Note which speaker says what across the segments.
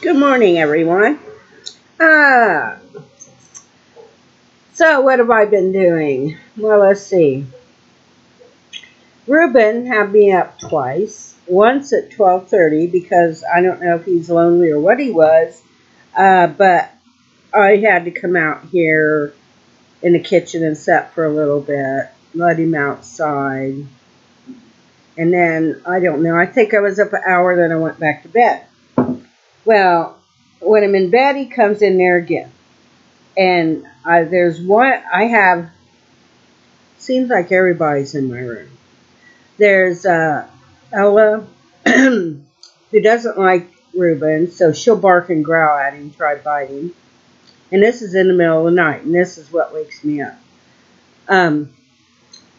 Speaker 1: Good morning, everyone. Ah, so what have I been doing? Well, let's see. Reuben had me up twice. Once at 12:30 because I don't know if he's lonely or what he was, but I had to come out here in the kitchen and sit for a little bit, let him outside, and then I don't know. I think I was up an hour, then I went back to bed. Well, when I'm in bed, he comes in there again. And there's one I have. Seems like everybody's in my room. There's Ella, who doesn't like Reuben, so she'll bark and growl at him, try biting. And this is in the middle of the night, and this is what wakes me up. Um,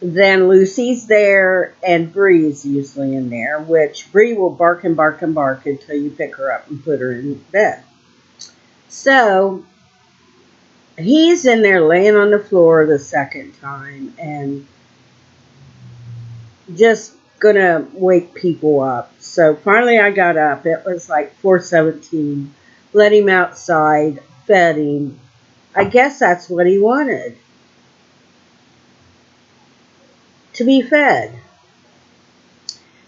Speaker 1: then Lucy's there, and Bree's usually in there, which Bree will bark and bark and bark until you pick her up and put her in bed. So he's in there laying on the floor the second time and just gonna wake people up. So finally I got up. It was like 4:17. Let him outside, fed him. I guess that's what he wanted. To be fed.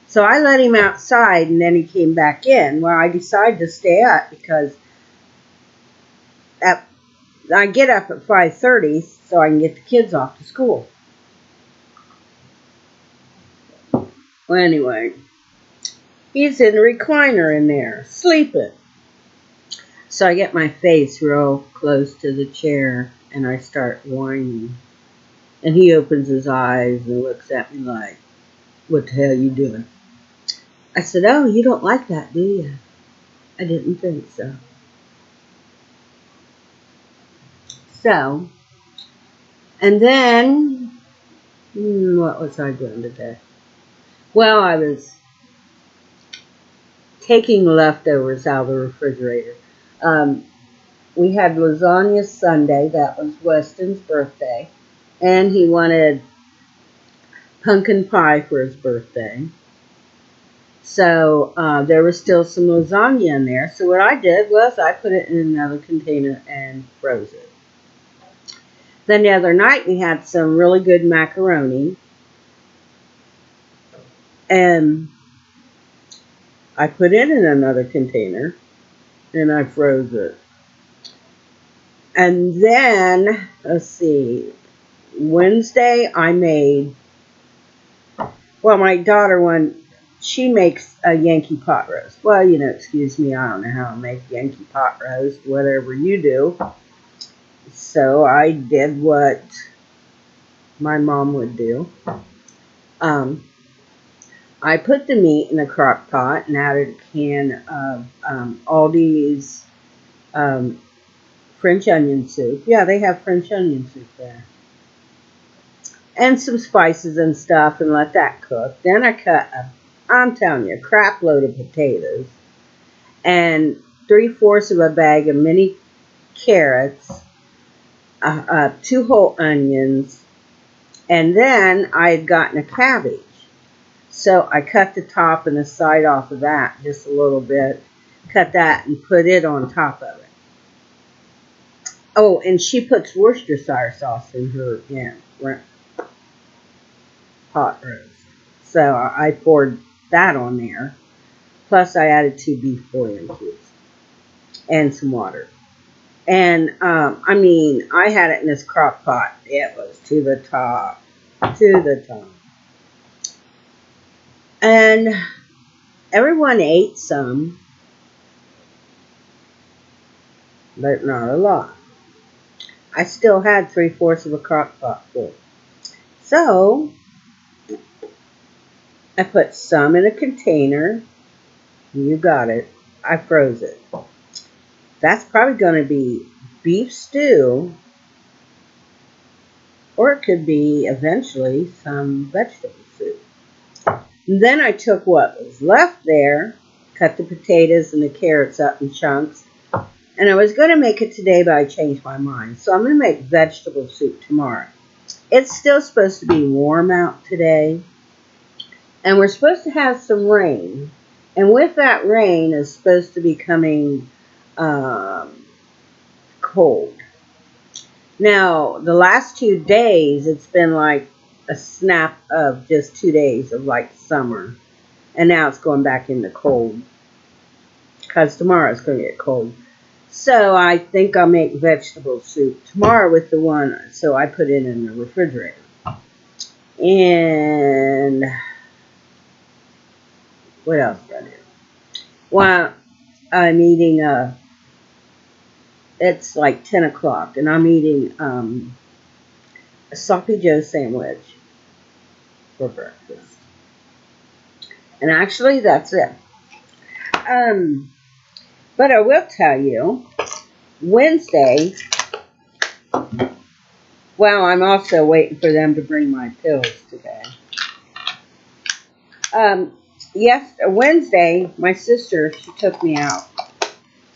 Speaker 1: So I let him outside and then he came back in. Well, I decided to stay up because at, I get up at 5:30 so I can get the kids off to school. Well, anyway, he's in the recliner in there, sleeping. So I get my face real close to the chair and I start whining. And he opens his eyes and looks at me like, "What the hell you doing?" I said, "Oh, you don't like that, do you?" I didn't think so. So, and then, what was I doing today? Well, I was taking leftovers out of the refrigerator. Um, we had lasagna Sunday. That was Weston's birthday. And he wanted pumpkin pie for his birthday. So there was still some lasagna in there. So what I did was I put it in another container and froze it. Then the other night we had some really good macaroni. And I put it in another container and I froze it. And then, let's see, Wednesday I made, well, my daughter she makes a Yankee pot roast. Well, excuse me, I don't know how to make Yankee pot roast, whatever you do. So I did what my mom would do. I put the meat in a crock pot and added a can of Aldi's French onion soup. Yeah, they have French onion soup there. And some spices and stuff and let that cook. Then I cut I'm telling you, a crap load of potatoes and 3/4 of a bag of mini carrots, 2 whole onions, and then I had gotten a cabbage. So I cut the top and the side off of that just a little bit, cut that and put it on top of it. Oh, and she puts Worcestershire sauce in her pot roast. So I poured that on there. Plus I added 2 beef bouillon cubes and some water. And I had it in this crock pot. It was to the top. To the top. And everyone ate some, but not a lot. I still had 3/4 of a crock pot full. So I put some in a container. You got it. I froze it. That's probably going to be beef stew, or it could be eventually some vegetable soup. And then I took what was left there, cut the potatoes and the carrots up in chunks, and I was going to make it today, but I changed my mind. So I'm going to make vegetable soup tomorrow. It's still supposed to be warm out today, and we're supposed to have some rain. And with that rain is supposed to be coming cold. Now, the last 2 days, it's been like a snap of just 2 days of like summer. And now it's going back into cold. Because tomorrow it's going to get cold. So I think I'll make vegetable soup tomorrow with the one. So I put it in the refrigerator. And what else did I do? Well, I'm eating it's like 10 o'clock. And I'm eating a Sloppy Joe sandwich for breakfast. And actually, that's it. But I will tell you, Wednesday, well, I'm also waiting for them to bring my pills today. Wednesday, my sister, she took me out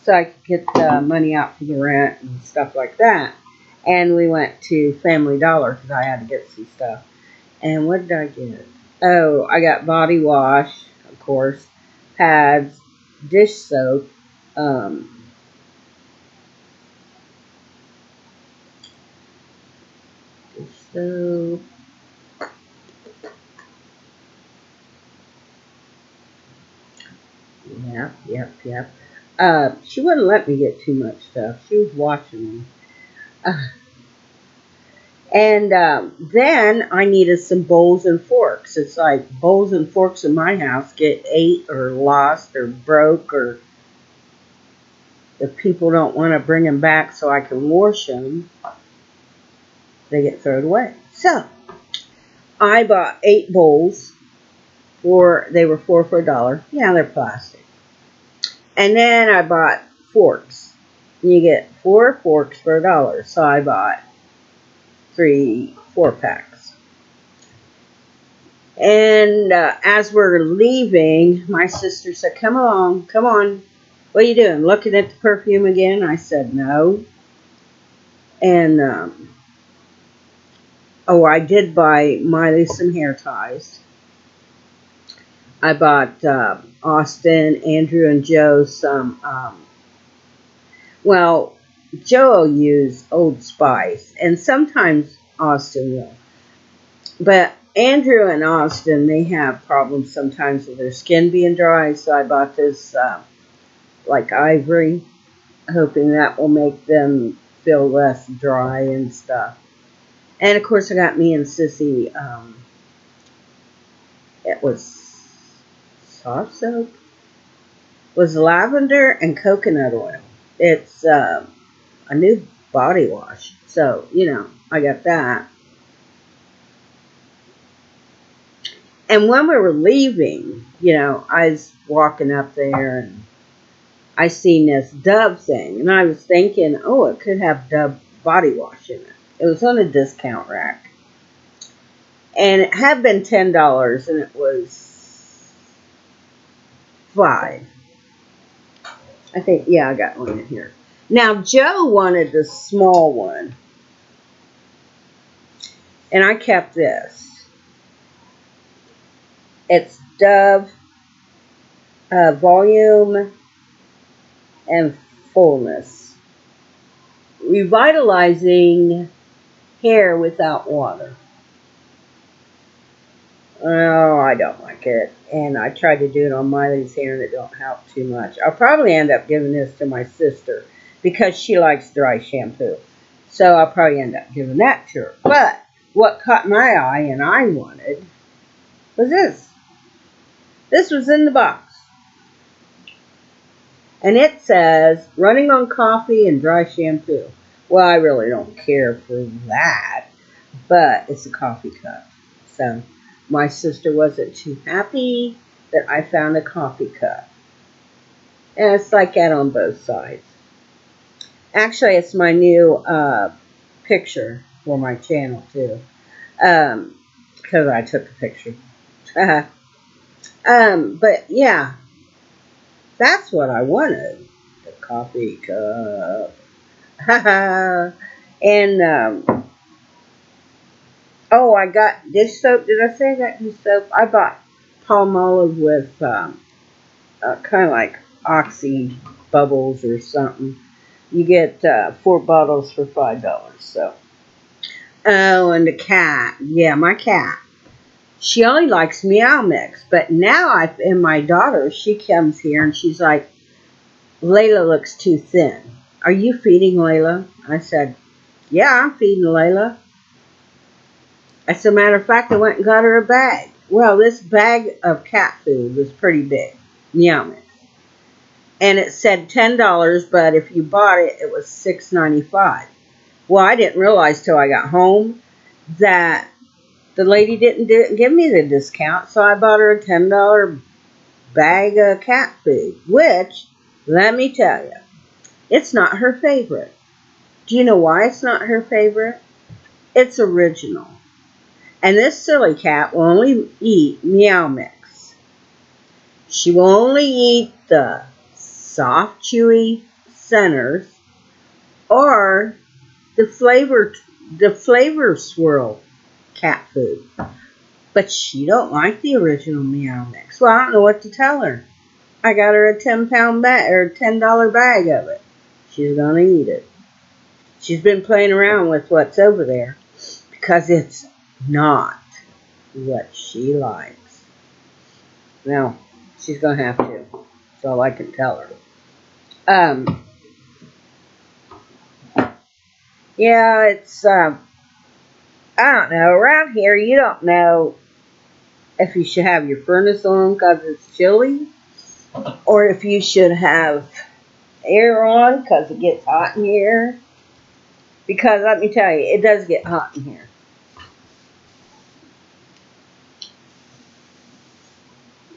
Speaker 1: so I could get the money out for the rent and stuff like that. And we went to Family Dollar because I had to get some stuff. And what did I get? Oh, I got body wash, of course, pads, dish soap, dish soap. Yep. She wouldn't let me get too much stuff. She was watching me. Uh, and then I needed some bowls and forks. It's like bowls and forks in my house get ate or lost or broke, or if people don't want to bring them back so I can wash them, they get thrown away. So I bought 8 bowls. They were 4 for $1. Yeah, they're plastic. And then I bought forks. You get 4 forks for $1. So I bought 3 4-packs. And as we're leaving, my sister said, come along, come on. What are you doing? Looking at the perfume again? I said, no. And, I did buy Miley some hair ties. I bought Austin, Andrew, and Joe some, Joe will use Old Spice, and sometimes Austin will. But Andrew and Austin, they have problems sometimes with their skin being dry, so I bought this like ivory, hoping that will make them feel less dry and stuff. And of course, I got me and Sissy, it was soft soap, it was lavender and coconut oil. It's a new body wash, so, I got that. And when we were leaving, I was walking up there and I seen this Dove thing. And I was thinking, oh, it could have Dove body wash in it. It was on a discount rack. And it had been $10 and it was $5. I think, yeah, I got one in here. Now, Joe wanted the small one. And I kept this. It's Dove Volume and Fullness. Revitalizing hair without water. Oh, I don't like it. And I tried to do it on Miley's hair and it don't help too much. I'll probably end up giving this to my sister because she likes dry shampoo. So I'll probably end up giving that to her. But what caught my eye and I wanted was this. This was in the box. And it says, running on coffee and dry shampoo. Well, I really don't care for that. But it's a coffee cup. So my sister wasn't too happy that I found a coffee cup. And it's like that on both sides. Actually, it's my new picture for my channel, too. Because I took a picture. But, yeah. That's what I wanted. The coffee cup. And, I got dish soap. Did I say I got dish soap? I bought Palmolive with kind of like Oxy Bubbles or something. You get 4 bottles for $5. So, oh, and the cat. Yeah, my cat. She only likes Meow Mix, but now and my daughter, she comes here and she's like, Layla looks too thin. Are you feeding Layla? I said, yeah, I'm feeding Layla. As a matter of fact, I went and got her a bag. Well, this bag of cat food was pretty big. Meow Mix. And it said $10, but if you bought it, it was $6.95. Well, I didn't realize till I got home that the lady didn't give me the discount, so I bought her a $10 bag of cat food, which, let me tell you, it's not her favorite. Do you know why it's not her favorite? It's original. And this silly cat will only eat Meow Mix. She will only eat the soft, chewy centers or the flavor swirl cat food. But she don't like the original Meow Mix. Well, I don't know what to tell her. I got her a £10 bag or $10 bag of it. She's gonna eat it. She's been playing around with what's over there because it's not what she likes. Now, she's gonna have to. That's all I can tell her. Yeah, it's I don't know. Around here, you don't know if you should have your furnace on because it's chilly, or if you should have air on because it gets hot in here. Because let me tell you, it does get hot in here.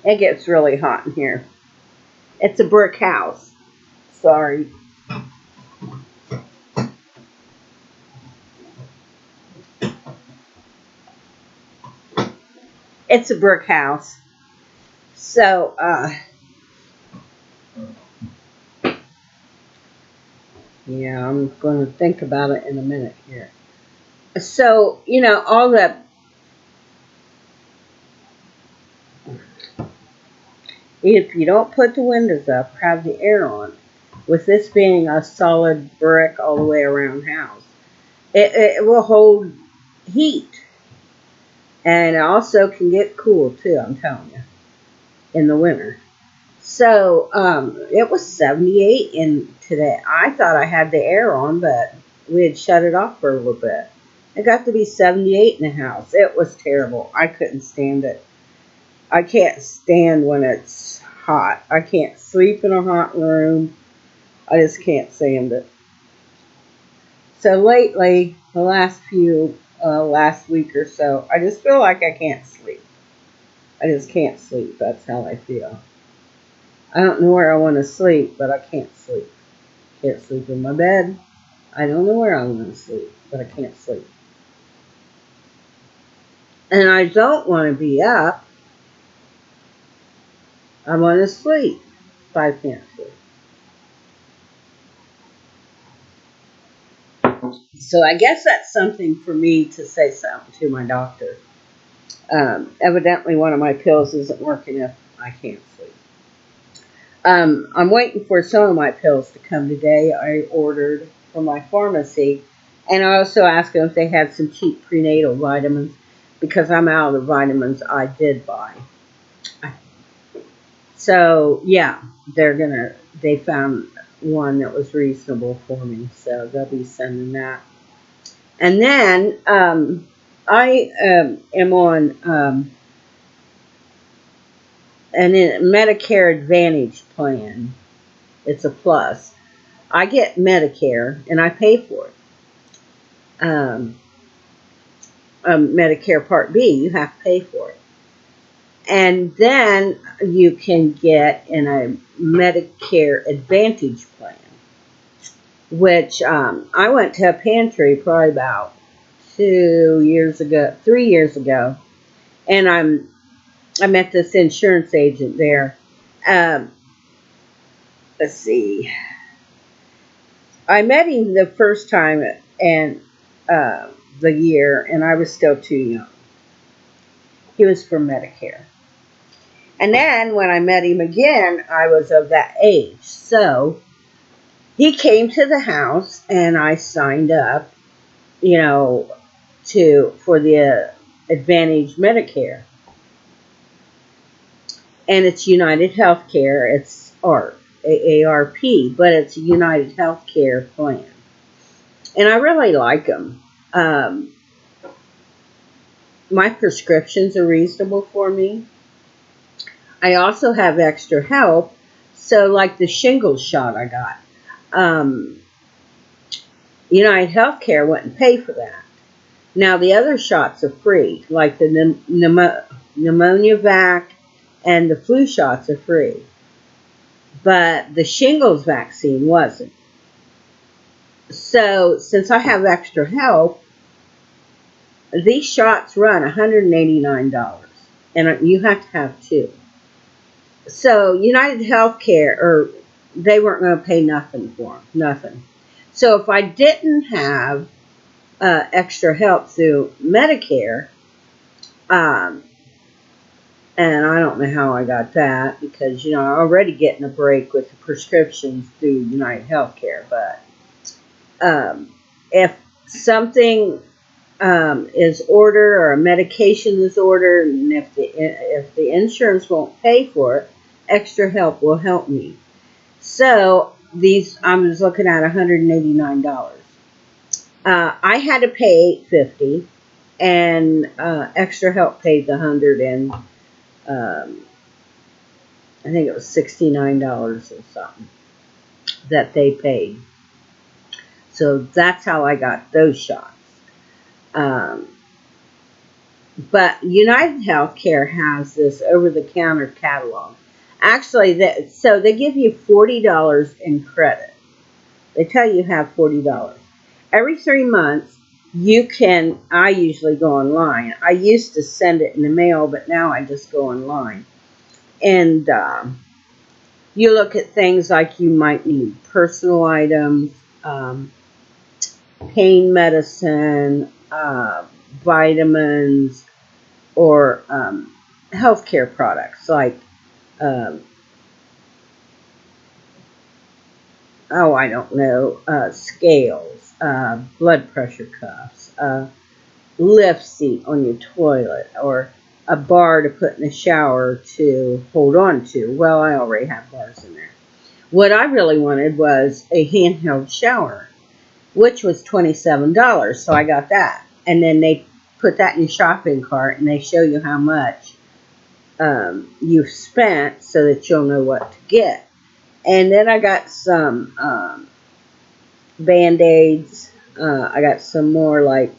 Speaker 1: It gets really hot in here. It's a brick house. Sorry. It's a brick house. So, yeah, I'm going to think about it in a minute here. So, all that, if you don't put the windows up, have the air on, with this being a solid brick all the way around house, it will hold heat. And it also can get cool too, I'm telling you, in the winter. So it was 78 in today. I thought I had the air on, but we had shut it off for a little bit. It got to be 78 in the house. It was terrible. I couldn't stand it. I can't stand when it's hot. I can't sleep in a hot room. I just can't stand it. So lately, the last week or so, I just feel like I can't sleep. I just can't sleep. That's how I feel. I don't know where I want to sleep, but I can't sleep. Can't sleep in my bed. I don't know where I want to sleep, but I can't sleep. And I don't want to be up. I want to sleep, but I can't sleep. So I guess that's something for me to say something to my doctor. Evidently, one of my pills isn't working if I can't sleep. I'm waiting for some of my pills to come today. I ordered from my pharmacy, and I also asked them if they had some cheap prenatal vitamins because I'm out of the vitamins I did buy. So yeah, they found one that was reasonable for me, so they'll be sending that. And then I am on an Medicare Advantage plan. It's a plus. I get Medicare and I pay for it. Um, Medicare Part B, you have to pay for it. And then you can get in a Medicare Advantage plan, which I went to a pantry probably about 3 years ago, and I met this insurance agent there. Um, let's see, I met him the first time and the year, and I was still too young. He was for Medicare, And then when I met him again, I was of that age. So he came to the house and I signed up, you know, for the Advantage Medicare. And it's United Healthcare. It's AARP, but it's a United Healthcare plan. And I really like them. My prescriptions are reasonable for me. I also have extra help. So, like the shingles shot I got, United Healthcare wouldn't pay for that. Now, the other shots are free, like the pneumonia vac and the flu shots are free. But the shingles vaccine wasn't. So, since I have extra help, these shots run $189, and you have to have two. So, United Healthcare, or they weren't going to pay nothing for them, nothing. So, if I didn't have extra help through Medicare, and I don't know how I got that because, I'm already getting a break with the prescriptions through United Healthcare. But if something is ordered or a medication is ordered, and if the insurance won't pay for it, extra help will help me. So I was looking at $189. I had to pay $850, and extra help paid the $100, and I think it was $69 or something that they paid. So that's how I got those shots. But United Healthcare has this over-the-counter catalog. Actually, so they give you $40 in credit. They tell you have $40. Every 3 months, I usually go online. I used to send it in the mail, but now I just go online. And you look at things like you might need personal items, pain medicine, vitamins, or healthcare products like, um, I don't know, scales, blood pressure cuffs, lift seat on your toilet, or a bar to put in the shower to hold on to. Well, I already have bars in there. What I really wanted was a handheld shower, which was $27, so I got that. And then they put that in your shopping cart, and they show you how much you've spent so that you'll know what to get. And then I got some Band-Aids. I got some more like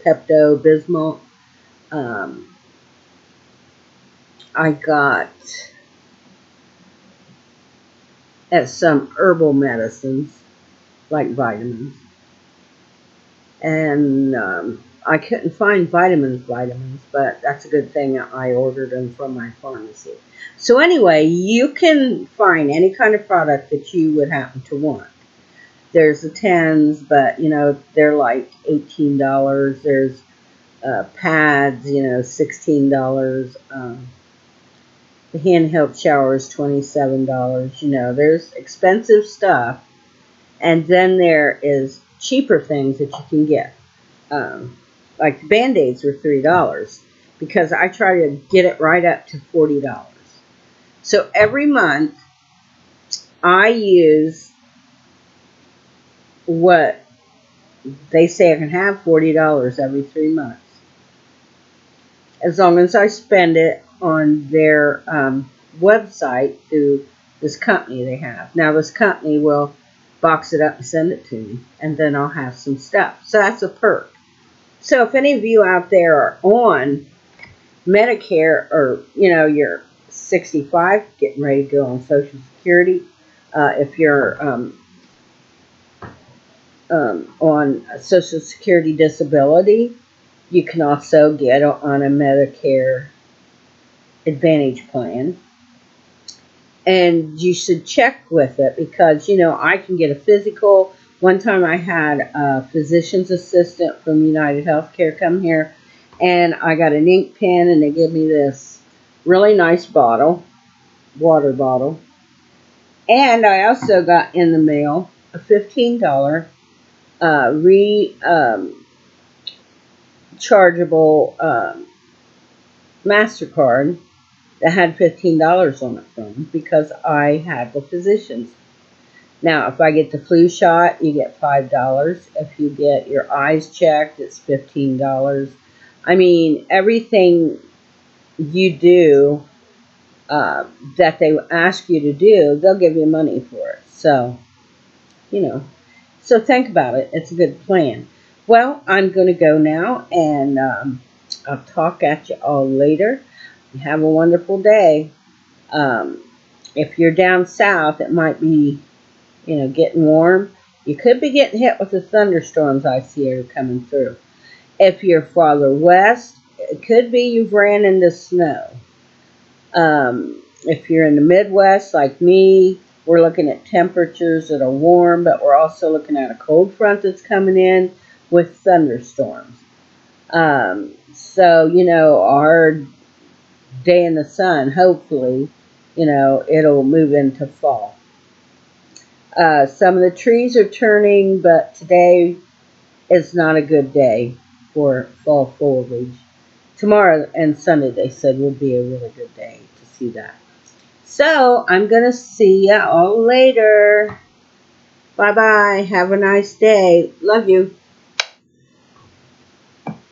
Speaker 1: Pepto-Bismol. I got some herbal medicines like vitamins. And I couldn't find vitamins, but that's a good thing I ordered them from my pharmacy. So anyway, you can find any kind of product that you would happen to want. There's the 10s, but, they're like $18. There's pads, $16. The handheld shower is $27. There's expensive stuff. And then there is cheaper things that you can get. Like the Band-Aids were $3 because I try to get it right up to $40. So every month I use what they say I can have $40 every 3 months. As long as I spend it on their website through this company they have. Now this company will box it up and send it to me, and then I'll have some stuff. So that's a perk. So if any of you out there are on Medicare, or you're 65, getting ready to go on Social Security, if you're on Social Security disability, you can also get on a Medicare Advantage plan. And you should check with it because, I can get a physical. One time I had a physician's assistant from United Healthcare come here, and I got an ink pen, and they gave me this Really nice bottle, water bottle. And I also got in the mail a $15 rechargeable MasterCard that had $15 on it from because I had the physicians. Now, if I get the flu shot, you get $5. If you get your eyes checked, it's $15. I mean, everything you do uh, that they ask you to do, they'll give you money for it. So, you know, so think about it. It's a good plan. Well, I'm going to go now, and I'll talk at you all later. Have a wonderful day. Um, if you're down south, it might be, getting warm. You could be getting hit with the thunderstorms I see are coming through. If you're farther west, it could be you've ran into snow. If you're in the Midwest like me, we're looking at temperatures that are warm, but we're also looking at a cold front that's coming in with thunderstorms. So, our day in the sun, hopefully, it'll move into fall. Some of the trees are turning, but today is not a good day for fall foliage. Tomorrow and Sunday, they said, would be a really good day to see that. So I'm going to see ya all later. Bye bye. Have a nice day. Love you.